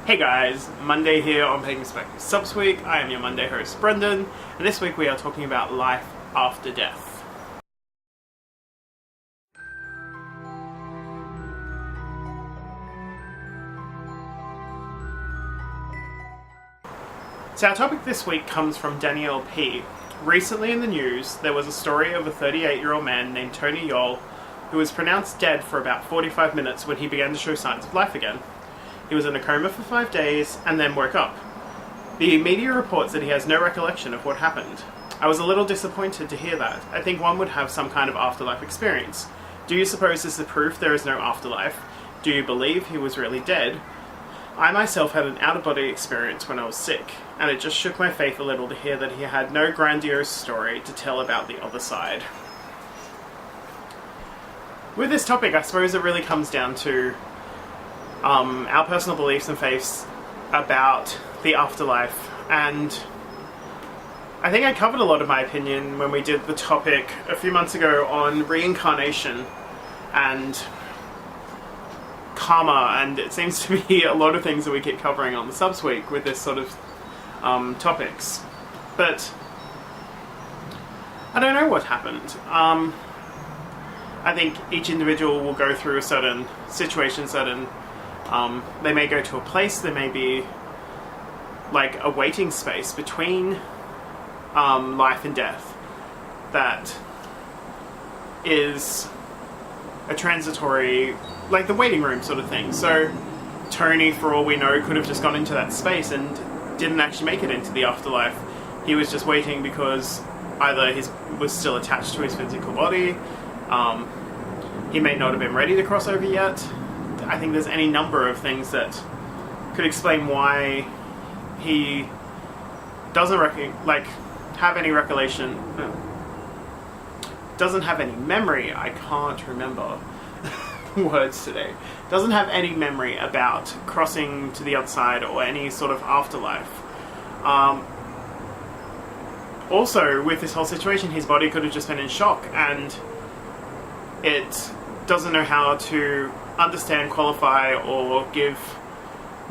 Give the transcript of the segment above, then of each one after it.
Hey guys, Monday here on Pagan Perspective Subsweek. I am your Monday host Brendan, and this week we are talking about life after death. So our topic this week comes from Danielle P. Recently in the news, there was a story of a 38-year-old man named Tony Yahle who was pronounced dead for about 45 minutes when he began to show signs of life again. He was in a coma for 5 days and then woke up. The media reports that he has no recollection of what happened. I was a little disappointed to hear that. I think one would have some kind of afterlife experience. Do you suppose this is proof there is no afterlife? Do you believe he was really dead? I myself had an out-of-body experience when I was sick, and it just shook my faith a little to hear that he had no grandiose story to tell about the other side. With this topic, I suppose it really comes down to our personal beliefs and faiths about the afterlife, and I think I covered a lot of my opinion when we did the topic a few months ago on reincarnation and karma, and it seems to be a lot of things that we keep covering on the Subsweek with this sort of topics. But I don't know what happened. I think each individual will go through a certain situation, they may go to a place, there may be like a waiting space between life and death that is a transitory, like the waiting room sort of thing. So Tony, for all we know, could have just gone into that space and didn't actually make it into the afterlife. He was just waiting because either he was still attached to his physical body, he may not have been ready to cross over yet. I think there's any number of things that could explain why he doesn't have any recollection, doesn't have any memory. I can't remember words today. Doesn't have any memory about crossing to the other side or any sort of afterlife. Also, with this whole situation, his body could have just been in shock, and it doesn't know how to understand, qualify, or give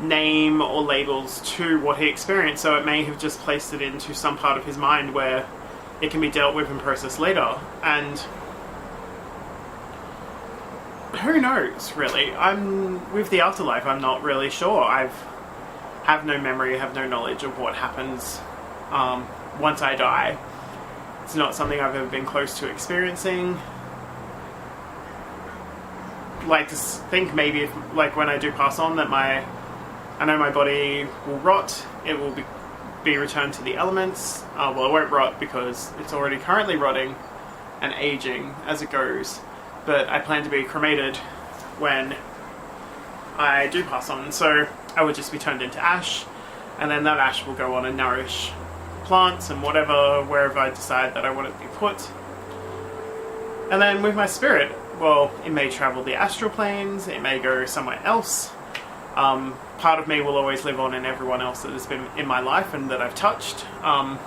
name or labels to what he experienced, so it may have just placed it into some part of his mind where it can be dealt with and processed later. And who knows, really? With the afterlife, I'm not really sure. I have no memory, have no knowledge of what happens once I die. It's not something I've ever been close to experiencing. Like to think maybe if, like when I do pass on, that I know my body will rot, it will be returned to the elements. Well, it won't rot because it's already currently rotting and aging as it goes, but I plan to be cremated when I do pass on, so I would just be turned into ash, and then that ash will go on and nourish plants and wherever I decide that I want it to be put. And then with my spirit, well, it may travel the astral planes, it may go somewhere else. Part of me will always live on in everyone else that has been in my life and that I've touched. All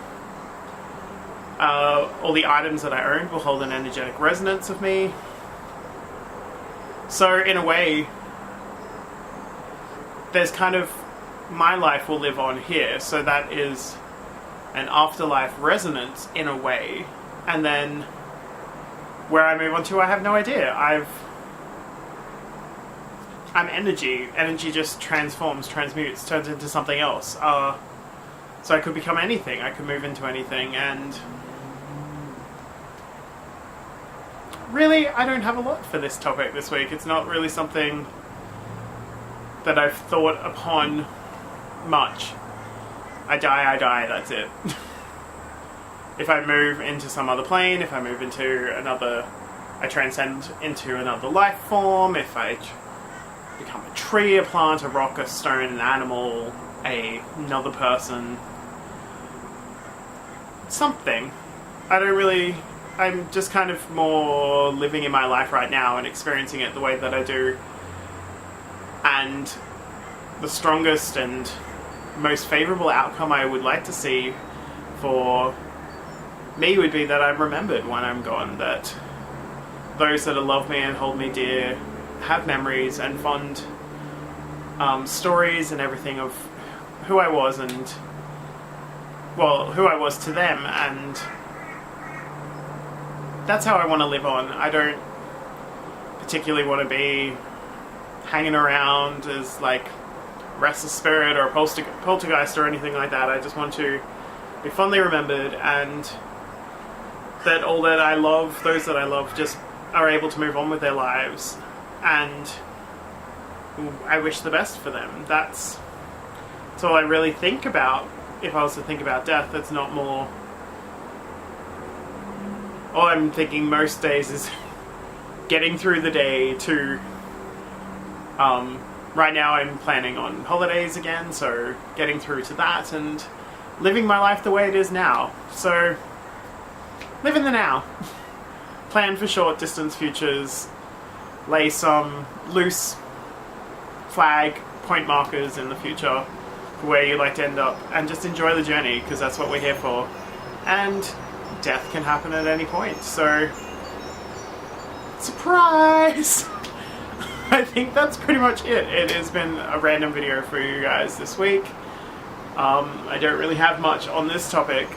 the items that I owned will hold an energetic resonance of me. So in a way, there's kind of, my life will live on here, so that is an afterlife resonance in a way. And then where I move on to, I have no idea. I'm energy. Energy just transforms, transmutes, turns into something else. So I could become anything. I could move into anything, and really, I don't have a lot for this topic this week. It's not really something that I've thought upon much. I die, that's it. If I move into some other plane, if I move into I transcend into another life form, if I become a tree, a plant, a rock, a stone, an animal, another person, something. I'm just kind of more living in my life right now and experiencing it the way that I do. And the strongest and most favourable outcome I would like to see for me would be that I'm remembered when I'm gone, that those that love me and hold me dear have memories and fond stories and everything of who I was and, well, who I was to them, and that's how I want to live on. I don't particularly want to be hanging around as like restless spirit or a poltergeist or anything like that. I just want to be fondly remembered, and that all that I love, those that I love, just are able to move on with their lives, and I wish the best for them. That's all I really think about. If I was to think about death, it's not more... All I'm thinking most days is getting through the day to... right now I'm planning on holidays again, so getting through to that and living my life the way it is now. So, live in the now. Plan for short distance futures. Lay some loose flag point markers in the future for where you'd like to end up, and just enjoy the journey, because that's what we're here for. And death can happen at any point, so surprise! I think that's pretty much it. It has been a random video for you guys this week. I don't really have much on this topic,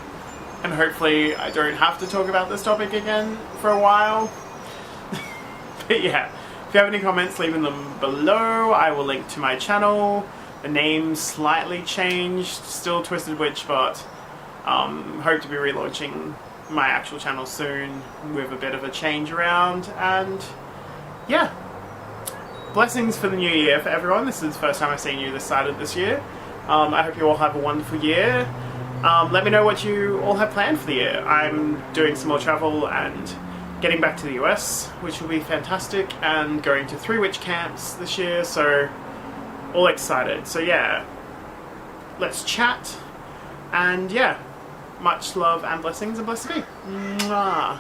and hopefully I don't have to talk about this topic again for a while. But yeah, if you have any comments, leave them below. I will link to my channel. The name's slightly changed, still Twisted Witch, but hope to be relaunching my actual channel soon with a bit of a change around. And yeah, blessings for the new year for everyone. This is the first time I've seen you this side of this year. I hope you all have a wonderful year. Let me know what you all have planned for the year. I'm doing some more travel and getting back to the US, which will be fantastic, and going to 3 witch camps this year, so all excited. So yeah, let's chat, and yeah, much love and blessings, and blessed be. Mwah.